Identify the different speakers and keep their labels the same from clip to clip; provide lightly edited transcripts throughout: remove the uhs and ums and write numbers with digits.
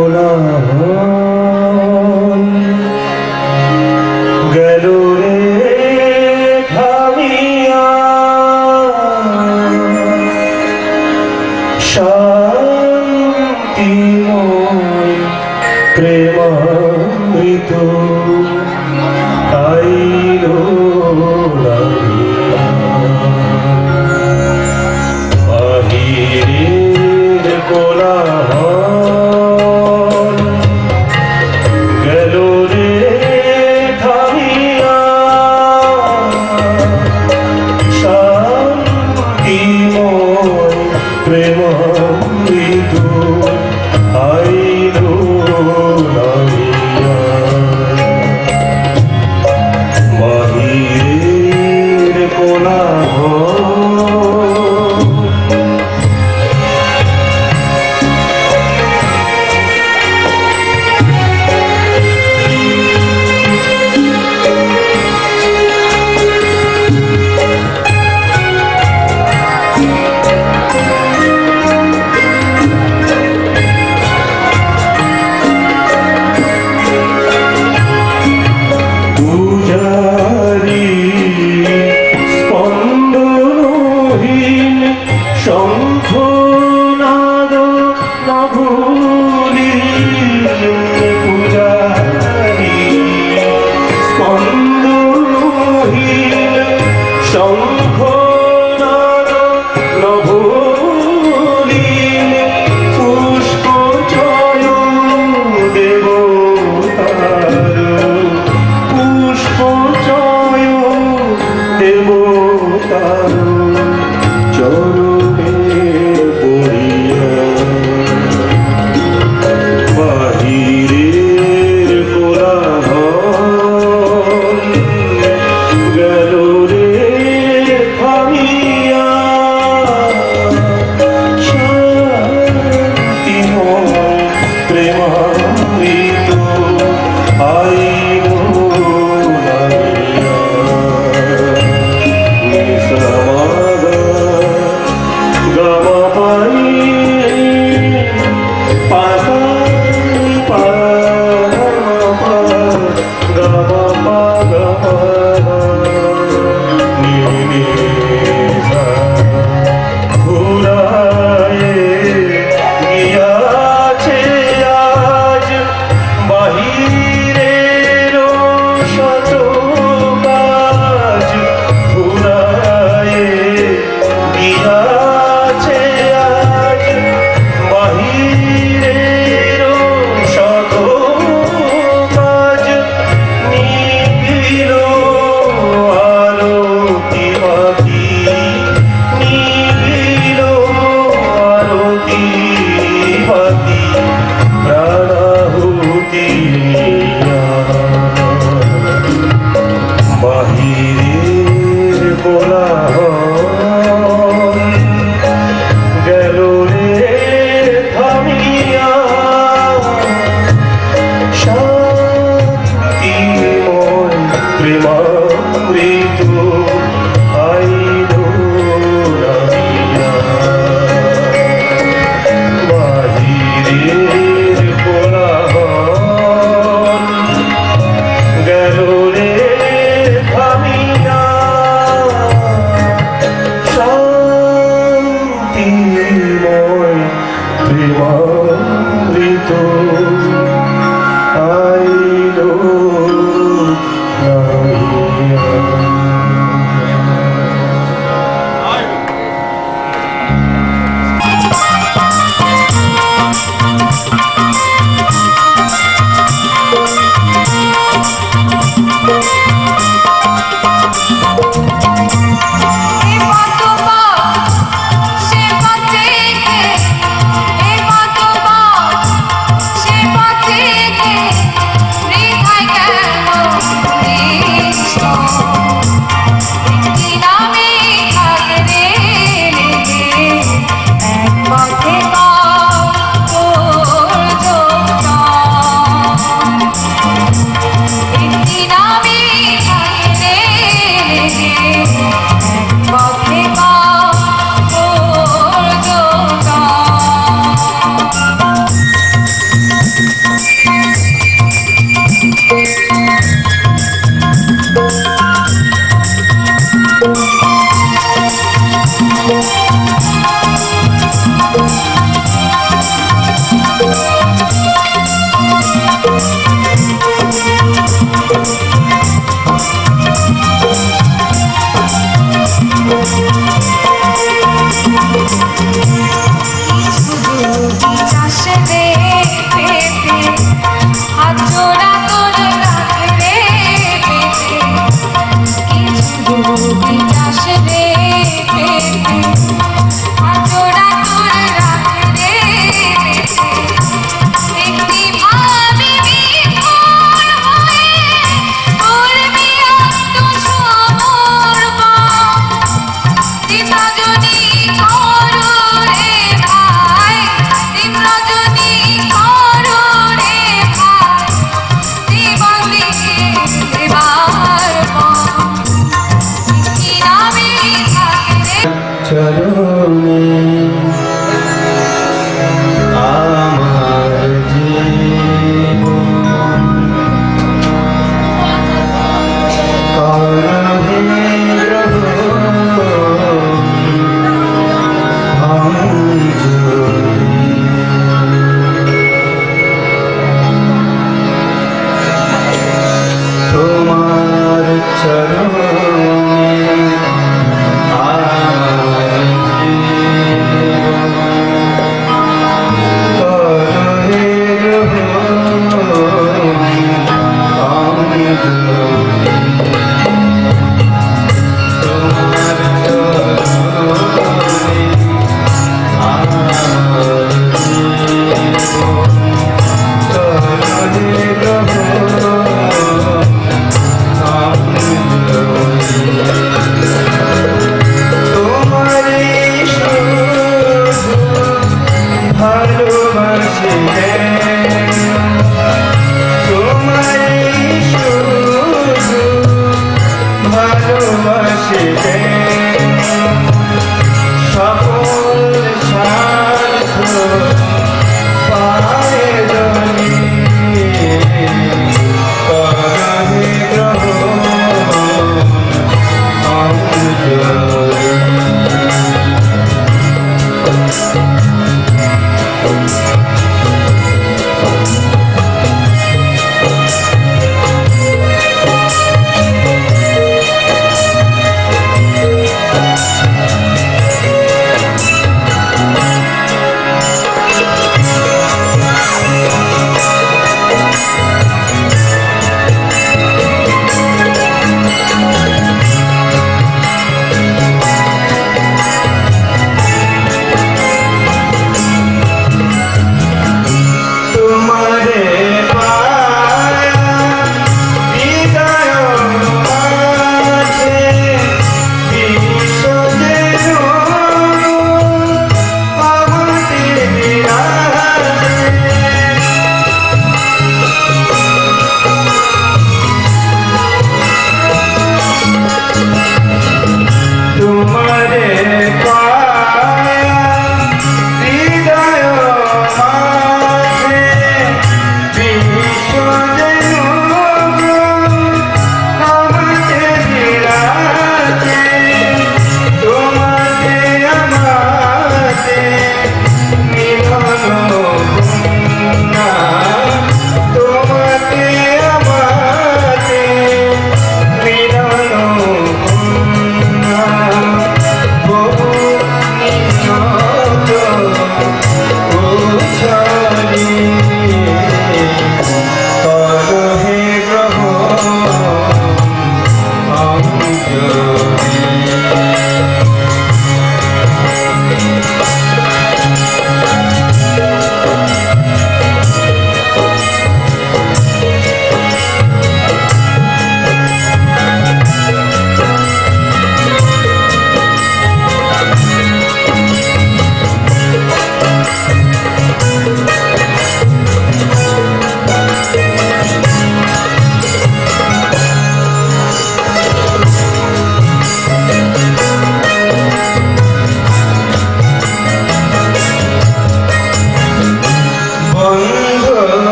Speaker 1: কোলাহল গেল রে থামিয়া শান্তিময় প্রেমামৃত আইল বাহিরের কোলাহল গেল রে থামিয়া শান্তিময় প্রেমামৃত আইল নামিয়া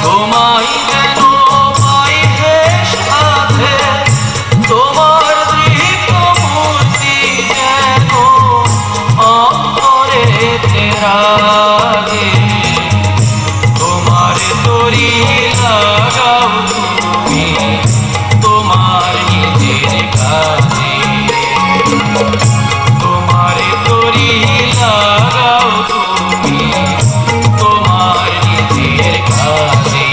Speaker 2: তোমায় যেন পাই হে সাথে, তোমার দৃঢ় মূর্তি যেন অন্তরেতে রাগে। তোমার তরি লাগাও তুমি তোমার নিজের কাজে, তোমার তরি লাগাও তুমি তোমার নিজের কাজে।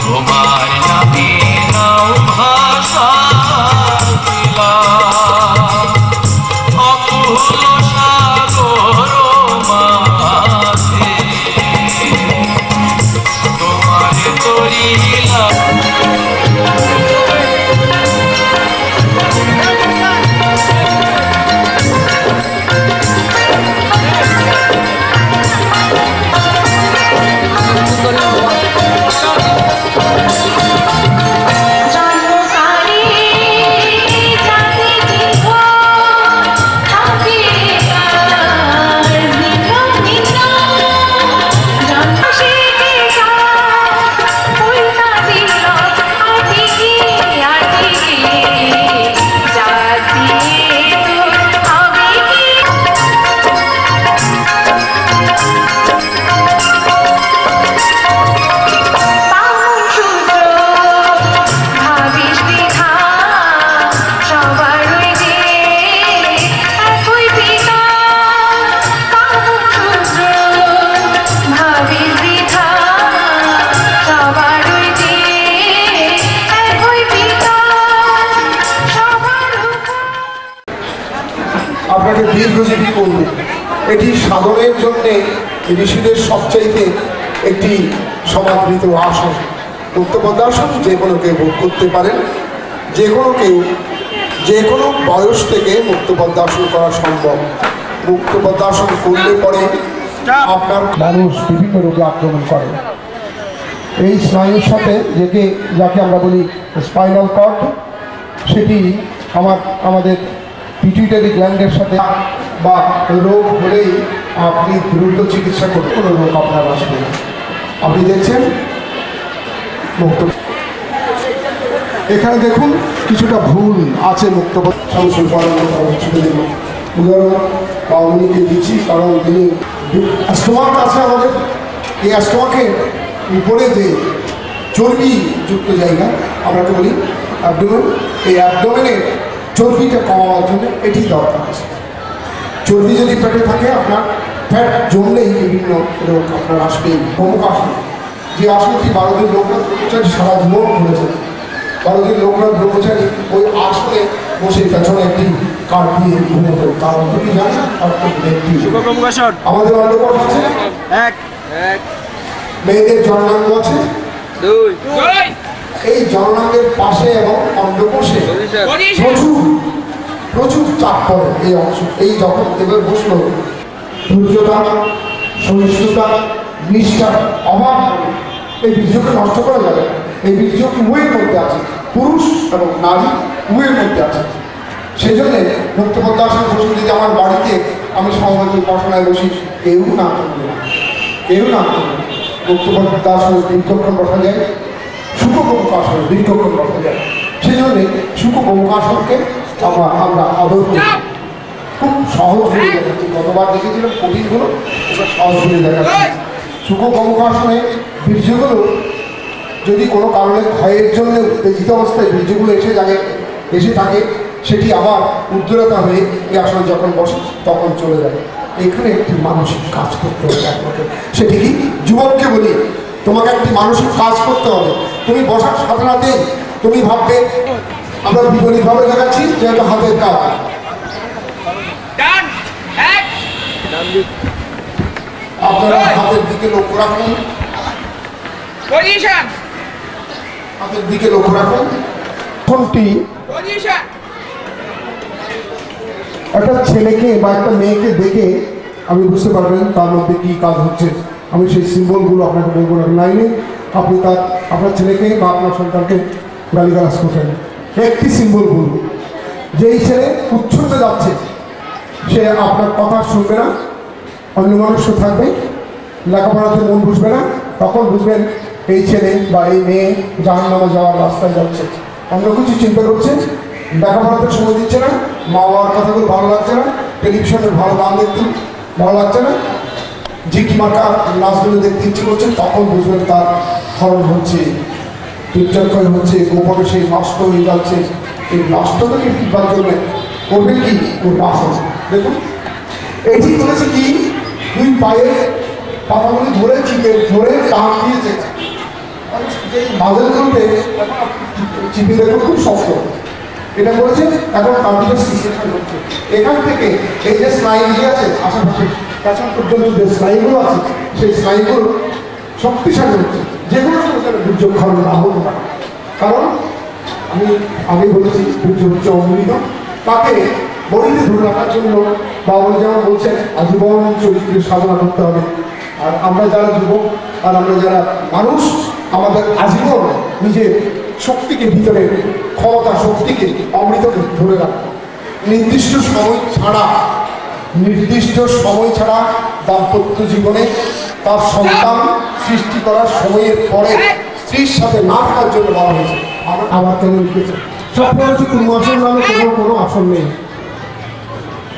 Speaker 2: তোমার নামে নাও ভাষা অকুল সাগর মাঝে, তোমার তরি
Speaker 3: আপনাকে দীর্ঘজীবী করবে। এটি সাধনের জন্যে ঋষিদের সবচাইতে একটি সমাদৃত আসন। মুক্তপদ্মাসন যে কোনো কেউ ভোগ করতে পারেন, যে কোনো বয়স থেকে মুক্তপদ্মাসন করা সম্ভব। মুক্তপদ্মাসন করলে পরে আপনার মানুষ বিভিন্ন রোগে আক্রমণ করে। এই স্নায়ুর সাথে যাকে আমরা বলি স্পাইনাল কর্ড, সেটি আমাদের পিটুইটারি গ্ল্যান্ডের সাথে বা রোগ হলেই আপনি দ্রুত চিকিৎসা করে কোনো রোগ আপনার আসবে না। আপনি দেখছেন মুক্ত, এখানে দেখুন কিছুটা ভুল আছে। সংশোধন ছুটে দিল উদাহরণ বা উনিকে দিচ্ছি, কারণ তিনি স্টোমাক আছে আমাদের। এই স্টোমাকের উপরে যে চর্বিযুক্ত জায়গা আমরাকে বলি অ্যাবডোমেন, এই অ্যাবডোমেনের চর্বিটা কমাবার জন্য এটি দরকার আছে। চর্বি যদি পেটে থাকে, আপনার ফ্যাট জমলেই বিভিন্ন রোগ আপনার আসবেই। প্রমুখ আসন, যে আসনটি 12 দিন লোকনাথ ব্রহ্মচারী সারা জীবন করেছেন। 12 দিন লোকনাথ ব্রহ্মচারী ওই আসনে বসে পেছনে একটি কাঠ দিয়ে ঘুমোতেন। তার অর্থ কি জানেন? আমাদের অন্ডকোষ আছে এক, মেয়েদের জননাঙ্গ আছে দুই। এই জননাঙ্গের পাশে এবং অন্ডকোষে প্রচুর চাপ পড়ে। এই অংশ, এই যখন দেবের বসল, ধৈর্যতা, সহিষ্ণুতা, নিষ্ঠার অভাব, এই বীর্যকে নষ্ট করা যাবে না। এই বীর্য উভয়ের মধ্যে আছে, পুরুষ এবং নারী উভয়ের মধ্যে আছে। সেই জন্যে মুক্তপদ্মাসন বসে যদি আমার বাড়িতে আমি সহবাদী উপাসনায় বসি, কেউ না করবে না, কেউ না করবে। মুক্তপদ্মাসনে দীর্ঘক্ষণ বসা যায়, সুখগোমুখাসনে দীর্ঘক্ষণ বসা যায়। সেই জন্যে সুখগোমুখাসনকে আমরা আদর করি। খুব সহজ হয়ে দেখাচ্ছি, গতবার দেখেছিলাম কঠিনগুলো, ওটা সহজ হয়ে দেখাচ্ছি। সুখগোমুখাসনে বীর্যগুলো যদি কোনো কারণে ক্ষয়ের জন্য উত্তেজিত অবস্থায় বীর্যগুলো এসে থাকে, সেটি আবার উজ্জ্বলতা হয়ে এই আসনে যখন বসে তখন চলে যায়। এখানে একটি মানসিক কাজ করতে হবে আপনাকে। সেটি কি? যুবককে বলি, তোমাকে একটি মানসিক কাজ করতে হবে। তুমি বসার সাথে সাথে তুমি ভাববে, আমরা বিপরীতভাবে দেখাচ্ছি, যেহেতু হাতের কাজ। আপনারা হাতের দিকে লক্ষ্য রাখুন, হাতের দিকে লক্ষ্য রাখুন। কোনটি একটা ছেলেকে বা একটা মেয়েকে দেখে আপনি বুঝতে পারবেন তার মধ্যে কী কাজ হচ্ছে। আমি সেই সিম্বলগুলো আপনাকে বলবো না। লাইনে আপনি আপনার ছেলেকে বা আপনার সন্তানকে গালিগালাজ করছেন, একটি সিম্বল বলব। যেই ছেলে উচ্ছন্নে যাচ্ছে, সে আপনার কথা শুনবে না, অন্যমনস্ক থাকবে, লেখাপড়াতে মন বুঝবে না, তখন বুঝবেন এই ছেলে বা এই মেয়ে জাহান্নামে যাওয়ার রাস্তায় যাচ্ছে, অন্য কিছু চিন্তা করছে, লেখাপড়াতে সময় দিচ্ছে না, মা বাবার কথাগুলো ভালো লাগছে না, টেলিভিশনের ভালো গান দেখতে ভালো লাগছে না, ঝিকি মার্কা নাচগুলো দেখতে ইচ্ছে করছে, তখন বুঝবেন তার খরচ হচ্ছে, টিকচক্ষয় হচ্ছে, গোপনে সেই নষ্ট হয়ে যাচ্ছে। এই নষ্ট থেকে ফিরবার জন্য করবে কি ওর বাসন। দেখুন এটি করেছে কি, দুই পায়ে পাতাগুলি ধরে চিপে ধরে টান দিয়েছে, মাঝেরগুলোতে চিপে দেখুন খুব শক্ত, এটা করেছে। এখন কার্ডিও সিস্টেম হচ্ছে, এখান থেকে এই যে স্নায়ুগুলি আছে আশেপাশে পেছন পর্যন্ত যে স্নায়ুগুলো আছে, সেই স্নায়ুগুলো শক্তিশালী হচ্ছে, যেগুলো দুর্যোগ খরচ না হতে পারে। কারণ আমি আগে বলেছি দুর্যোগ হচ্ছে অমৃত, তাকে বলিতে ধরে রাখার জন্য বাবা যেমন বলছেন আজীবন চরিত্রের সাধনা করতে হবে। আর আমরা যারা যুবক আর আমরা যারা মানুষ, আমাদের আজীবন নিজের শক্তিকে, ভিতরে ক্ষমতা শক্তিকে, অমৃতকে ধরে রাখবো। নির্দিষ্ট সময় ছাড়া দাম্পত্য জীবনে তার সন্তান সৃষ্টি করার সময়ের পরে স্ত্রীর সাথে না থাকার জন্য বলা হয়েছে। আবার কেন লিখেছে সবটা হচ্ছে কুর্মাসন নামে কোনো আসন নেই।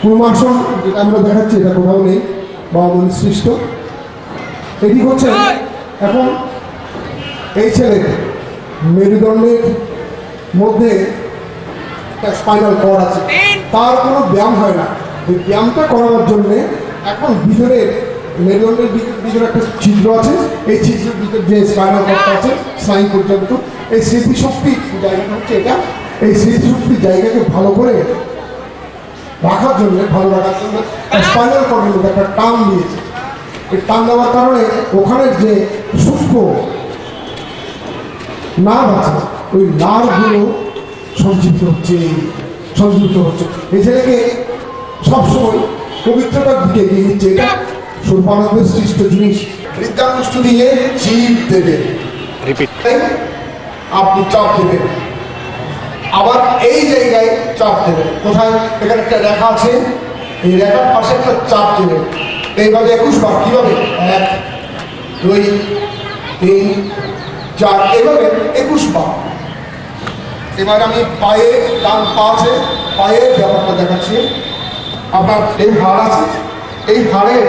Speaker 3: কুর্মাসন যেটা আমরা দেখাচ্ছি এটা কোথাও নেই, বাবা সৃষ্ট। এটি হচ্ছে এখন এই ছেলে মেরুদণ্ডের মধ্যে স্পাইনাল কর্ড আছে, তার কোনো ব্যায়াম হয় না। এই ব্যায়ামটা করানোর জন্যে এখন ভিতরের মেরুদণ্ডের ভিতরে একটা ছিদ্র আছে, এই ছিদ্রের ভিতরে যে স্পাইনাল কর্ডটা আছে স্নায়ু পর্যন্ত, এই স্মৃতিশক্তির জায়গাটা হচ্ছে এটা। এই স্মৃতিশক্তির জায়গাকে ভালো করে রাখার জন্য স্পাইনাল কর্ডের মধ্যে একটা টান দিয়েছে। এই টান দেওয়ার কারণে ওখানে যে সূক্ষ্ম নার্ভ আছে, ওই নার্ভগুলো সঞ্জীবিত হচ্ছে। এই ছেলেকে সবসময় পবিত্রতার দিকে এগিয়ে নিচ্ছে। এটা সর্বানন্দের সৃষ্ট জিনিস। বৃদ্ধানুষ্ঠ দিয়ে জীব দেবে, আপনি চাপ দেবেন, আবার এই জায়গায় চাপ দেবেন। কোথায়? এখানে একটা রেখা আছে, এই রেখার পাশে একটা চাপ দেবেন। এইভাবে 21 বার। কীভাবে? 1 2 3 4, এইভাবে 21 বার। এবার আমি পায়ে, ডান পা আছে, পায়ের ব্যাপারটা দেখাচ্ছি। আপনার এই হাড় আছে, এই হাড়ের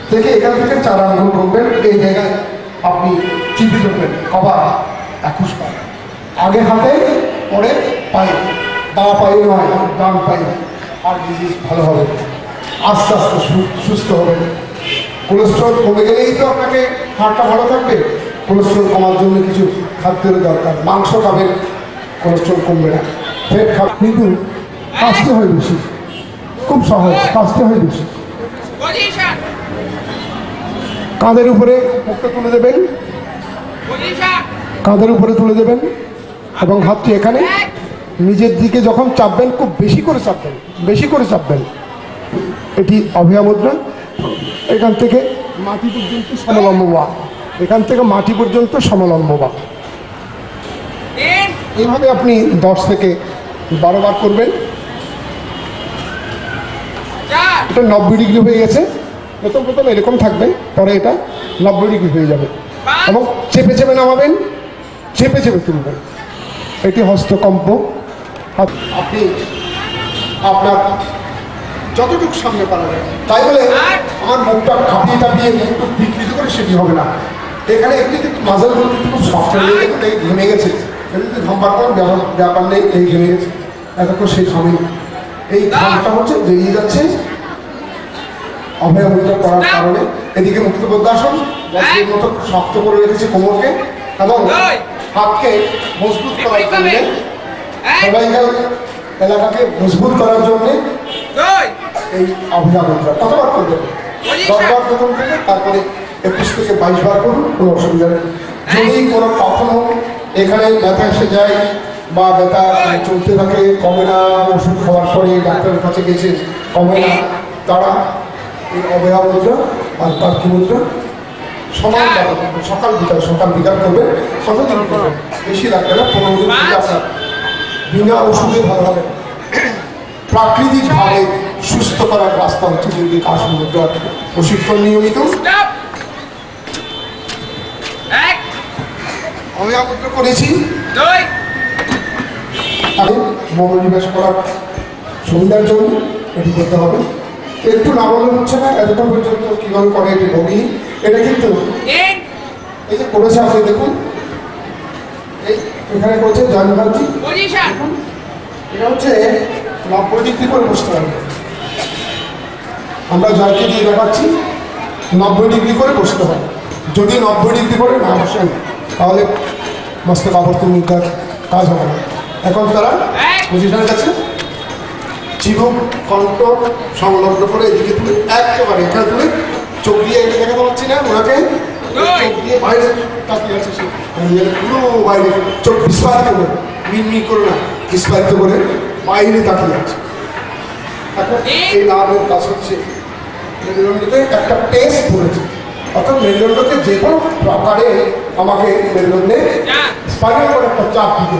Speaker 3: থেকে এখান থেকে 4 আঙ্গুল করবেন, এই জায়গায় আপনি চিপে ধরবেন। আবার 21 বার। আগে হাতে, পরে পায়ে, বাঁ পায়ে নয়, ডান পায়ে। আর ডিজিজ ভালো হবে, আস্তে আস্তে সুস্থ হবে। কোলেস্ট্রল কমে গেলেই তো আপনাকে হাড়টা ভালো থাকবে। কোলেস্ট্রল কমার জন্য কিছু খাদ্যের দরকার। মাংস খাবেন, কোলেস্ট্রল কমবে না। ফ্যাট খাবেন, কিন্তু কাজতে হয় বেশি, খুব সহজ, কাজতে হয় বেশি। কাঁধের উপরে মুখটা তুলে দেবেন, কাঁধের উপরে তুলে দেবেন এবং হাতটি এখানে নিজের দিকে যখন চাপবেন, খুব বেশি করে চাপবেন। এটি অভয়া মুদ্রা। এখান থেকে মাটি পর্যন্ত সমলম্ব বা, এখান থেকে মাটি পর্যন্ত সমলম্ব বা। এইভাবে আপনি 10 থেকে 12 বার করবেন। এটা 90 ডিগ্রি হয়ে গেছে। প্রথম এরকম থাকবে, পরে এটা 90 ডিগ্রি হয়ে যাবে। এবং চেপে চেপে নামাবেন, চেপে চেপে তুলবেন। এটি হস্তকম্প। আপনি আপনার যতটুকু সামনে পারা যায়, তাই বলে আমার মুখটা কাঁপিয়ে মুখটা বিকৃত করে সেটি হবে না। এখানে একটু মাঝের খুব সফট হয়ে ঘেমে গেছে, ঘামবার কোনো ব্যাপার নেই, এই ঘেমে গেছে, এতক্ষণ সেই ঘামে। এই ঘামটা হচ্ছে বেরিয়ে যাচ্ছে অভয়া মুদ্রা করার কারণে। এদিকে মুক্ত পদ্মাসন, মতো শক্ত করে রেখেছে কোমরকে এবং হাতকে মজবুত করার জন্য, সবাইকাল এলাকাকে মজবুত করার জন্যে এই অভয়া মুদ্রা। কতবার করবেন? 10 বার প্রথম থেকে, তারপরে 21 থেকে 22 বার করুন, কোনো অসুবিধা নেই। যদি কোনো কখনো এখানে ব্যথা এসে যায় বা ব্যথা চলতে থাকে, কমে না, ওষুধ খাওয়ার পরে ডাক্তারের কাছে গেছে কমে না, তারা এই অভয়া মুদ্রা আর পার্থী মুদ্রা সমান সকাল বিকাল করবে। কতদিন করবেন? বেশি লাগবে না, 15 দিন থেকে আপনার বিনা ওষুধে ভালো হবে। প্রাকৃতিকভাবে সুস্থ করার রাস্তা হচ্ছে যদি কাশি মুদ্রা প্রশিক্ষণ নিয়মিত আমি আমন্ত্রণ করেছি আমি মনোনিবেশ করার সুবিধার জন্য এটি করতে হবে। একটু না বলে হচ্ছে না, এতক্ষণ পর্যন্ত কীভাবে করে এটি ভগিনী, এটা কিন্তু এই যে করেছে আপনি দেখুন, এই এখানে করেছে জয়নগরজি, এটা হচ্ছে 90 ডিগ্রি করে বসতে হবে। আমরা জয়কে দিয়ে দেখাচ্ছি 90 ডিগ্রি করে বসতে হবে। যদি 90 ডিগ্রি করে না বসেন তাহলে মস্তক আবর্তন মুদ্রার কাজ হবে না। এখন তারা পজিশনের কাছে চিবুক কণ্ঠ সংলগ্ন করে এদিকে তুলে একেবারে এখানে তুলে চোখ দিয়ে এটা দেখাতে পারছি না ওনাকে, চোখ দিয়ে বাইরে তাকিয়ে আছে সে পুরো বাইরে, চোখ বিস্ফারিত করে, মিনমিন করে না, বিস্ফারিত করে বাইরে তাকিয়ে আছে। এখন এই লাভের কাজ হচ্ছে মেরুদণ্ডকে একটা টেস্ট করেছে, অর্থাৎ মেরুদণ্ডকে যে কোনো প্রকারে আমাকে মেরুদণ্ডে স্পাইনাল করে একটা চাপ দিতে,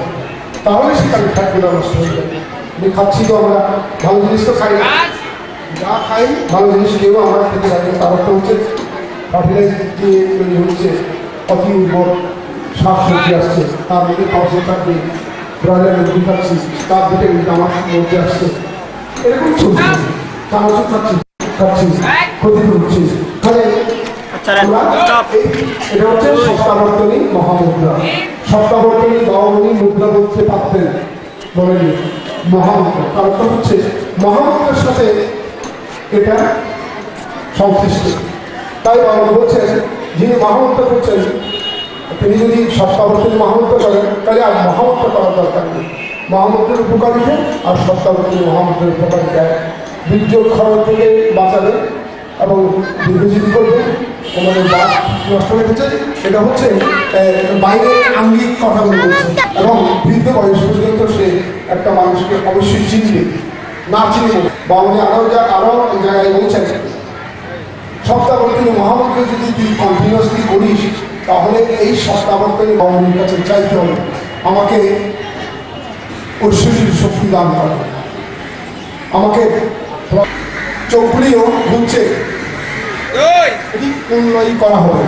Speaker 3: তাহলে সেটা ফ্যাটগুলো নষ্ট হয়ে যাবে। আমি খাচ্ছি তো আমরা ভালো জিনিস তো খাই না, যা খাই ভালো জিনিস কেউ আমরা খেতে পারি না। তারপর হচ্ছে ফার্টিলাইজ দিয়ে তৈরি হচ্ছে অতি উর্বর শাক সবজি আসছে, তার মধ্যে পাউডার থাকবে, ব্রয়লার মুরগি খাচ্ছি তার দিকে আমার মধ্যে আসছে, এরকম চলছে। চামচ খাচ্ছি ক্ষতি করছি। এটা হচ্ছে সপ্তাবর্তনী মহামুদ্রা। সপ্তাবর্তনী দমনী মুদ্রা বলতে পারতেন বলেনি মহামুদ্রা, কারণটা হচ্ছে মহামুদ্রার সাথে এটা সংশ্লিষ্ট। তাই বলছেন যিনি মহামুদ্রা করছেন তিনি যদি সপ্তাবর্তনী মহামুদ্রা করেন তাহলে আর মহামুদ্রা করার দরকার নেই। মহামুদ্রার উপকারিতা আর সপ্তাবর্তনী মহামুদ্রার উপকারিতা বীর্য ক্ষরণ থেকে বাঁচাবে এবং দীর্ঘজীবী করবে, আমাদের বাস নষ্ট হয়ে গেছে। এটা হচ্ছে বাইরে আঙ্গিক কথাগুলো বলছে, এবং বৃদ্ধ বয়স পর্যন্ত সে একটা মানুষকে অবশ্যই চিনবে, না চিনবে বাংলা আরও জায়গায় বলছেন সপ্তাবর্তনী মহামন্ত্রে যদি তুই কন্টিনিউসলি করিস তাহলে এই সপ্তাবর্তনী বাঙালির কাছে চাইতে হবে আমাকে ঐশ্বরিক শক্তি দান করে, আমাকে চোখগুলিও ঘুরছে, এটি উন্নয়ন করা হবে।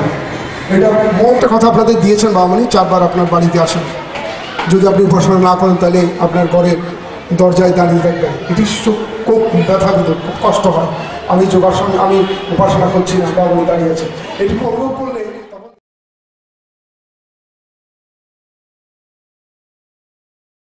Speaker 3: এটা একটা কথা আপনাদের দিয়েছেন বামনি, 4 বার আপনার বাড়িতে আসেন, যদি আপনি উপাসনা না করেন তাহলে আপনার ঘরের দরজায় দাঁড়িয়ে থাকবেন। এটি খুব ব্যথা দিত, খুব কষ্ট হয়। আমি যোগাসন আমি উপাসনা করছি না, বামনি দাঁড়িয়ে আছে, এটি অনুভব করলে